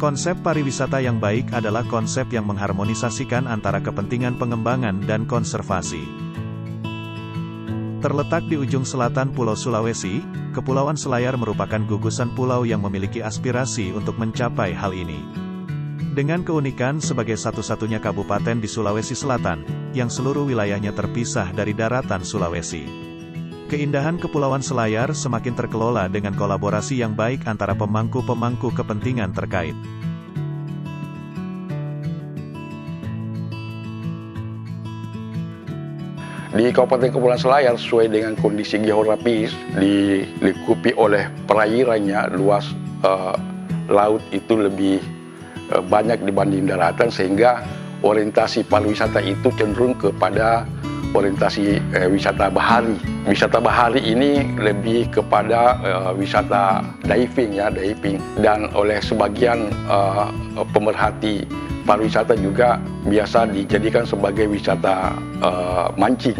Konsep pariwisata yang baik adalah konsep yang mengharmonisasikan antara kepentingan pengembangan dan konservasi. Terletak di ujung selatan Pulau Sulawesi, Kepulauan Selayar merupakan gugusan pulau yang memiliki aspirasi untuk mencapai hal ini. Dengan keunikan sebagai satu-satunya kabupaten di Sulawesi Selatan, yang seluruh wilayahnya terpisah dari daratan Sulawesi. Keindahan Kepulauan Selayar semakin terkelola dengan kolaborasi yang baik antara pemangku-pemangku kepentingan terkait. Di Kabupaten Kepulauan Selayar, sesuai dengan kondisi geografis, dilingkupi oleh perairannya, luas laut itu lebih banyak dibanding daratan, sehingga orientasi pariwisata itu cenderung kepada orientasi wisata bahari. Wisata bahari ini lebih kepada wisata diving, dan oleh sebagian pemerhati pariwisata juga biasa dijadikan sebagai wisata mancing.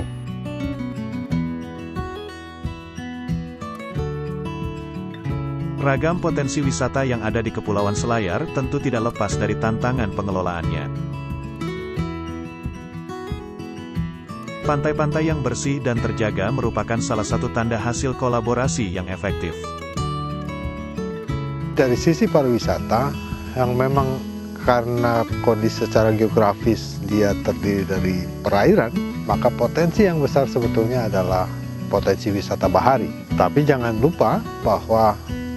Ragam potensi wisata yang ada di Kepulauan Selayar tentu tidak lepas dari tantangan pengelolaannya. Pantai-pantai yang bersih dan terjaga merupakan salah satu tanda hasil kolaborasi yang efektif. Dari sisi pariwisata, yang memang karena kondisi secara geografis dia terdiri dari perairan, maka potensi yang besar sebetulnya adalah potensi wisata bahari. Tapi jangan lupa bahwa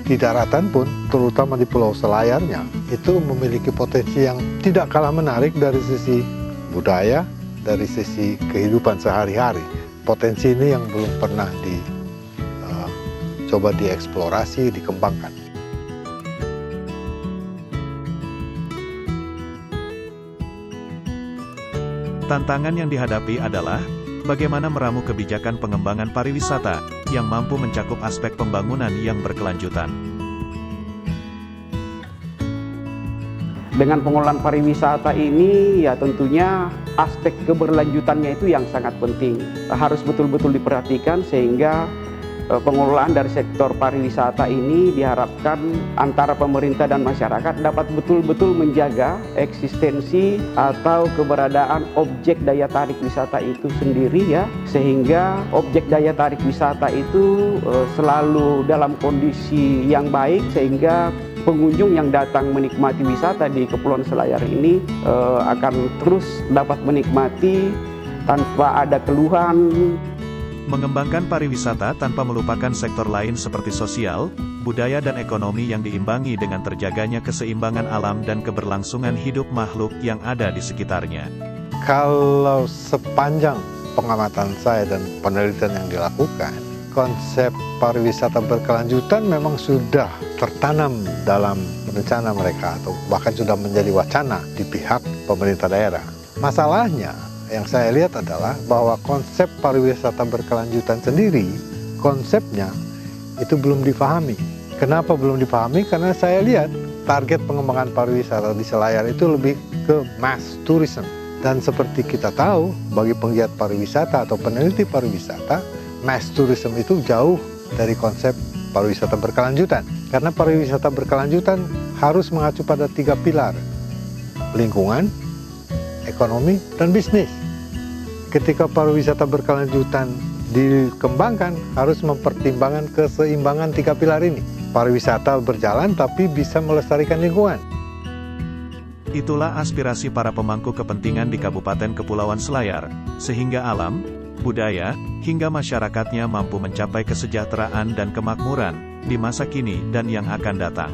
di daratan pun, terutama di Pulau Selayarnya, itu memiliki potensi yang tidak kalah menarik dari sisi budaya, dari sisi kehidupan sehari-hari. Potensi ini yang belum pernah coba dieksplorasi, dikembangkan. Tantangan yang dihadapi adalah bagaimana meramu kebijakan pengembangan pariwisata yang mampu mencakup aspek pembangunan yang berkelanjutan. Dengan pengelolaan pariwisata ini, ya tentunya aspek keberlanjutannya itu yang sangat penting. Harus betul-betul diperhatikan sehingga pengelolaan dari sektor pariwisata ini diharapkan antara pemerintah dan masyarakat dapat betul-betul menjaga eksistensi atau keberadaan objek daya tarik wisata itu sendiri, ya, sehingga objek daya tarik wisata itu selalu dalam kondisi yang baik, sehingga pengunjung yang datang menikmati wisata di Kepulauan Selayar ini akan terus dapat menikmati tanpa ada keluhan. Mengembangkan pariwisata tanpa melupakan sektor lain seperti sosial, budaya dan ekonomi yang diimbangi dengan terjaganya keseimbangan alam dan keberlangsungan hidup makhluk yang ada di sekitarnya. Kalau sepanjang pengamatan saya dan penelitian yang dilakukan, konsep pariwisata berkelanjutan memang sudah tertanam dalam rencana mereka, atau bahkan sudah menjadi wacana di pihak pemerintah daerah. Masalahnya, yang saya lihat adalah bahwa konsep pariwisata berkelanjutan sendiri, konsepnya itu belum dipahami. Kenapa belum dipahami? Karena saya lihat target pengembangan pariwisata di Selayar itu lebih ke mass tourism. Dan seperti kita tahu, bagi penggiat pariwisata atau peneliti pariwisata, mass tourism itu jauh dari konsep pariwisata berkelanjutan. Karena pariwisata berkelanjutan harus mengacu pada 3 pilar: lingkungan, ekonomi, dan bisnis. Ketika pariwisata berkelanjutan dikembangkan, harus mempertimbangkan keseimbangan 3 pilar ini. Pariwisata berjalan tapi bisa melestarikan lingkungan. Itulah aspirasi para pemangku kepentingan di Kabupaten Kepulauan Selayar, sehingga alam, budaya, hingga masyarakatnya mampu mencapai kesejahteraan dan kemakmuran di masa kini dan yang akan datang.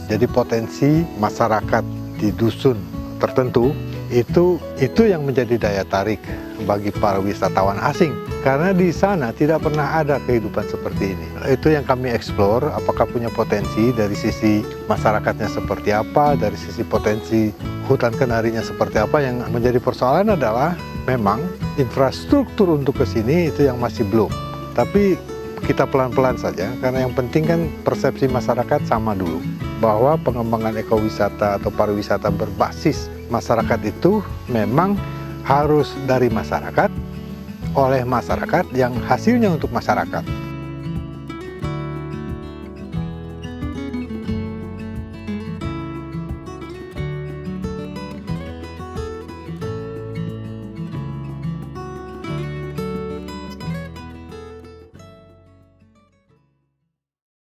Jadi potensi masyarakat di dusun tertentu itu yang menjadi daya tarik bagi para wisatawan asing, karena di sana tidak pernah ada kehidupan seperti ini. Itu yang kami eksplor, apakah punya potensi dari sisi masyarakatnya seperti apa, dari sisi potensi hutan kenarinya seperti apa. Yang menjadi persoalan adalah memang infrastruktur untuk ke sini itu yang masih belum. Tapi kita pelan-pelan saja, karena yang penting kan persepsi masyarakat sama dulu, bahwa pengembangan ekowisata atau pariwisata berbasis masyarakat itu memang harus dari masyarakat, oleh masyarakat, yang hasilnya untuk masyarakat.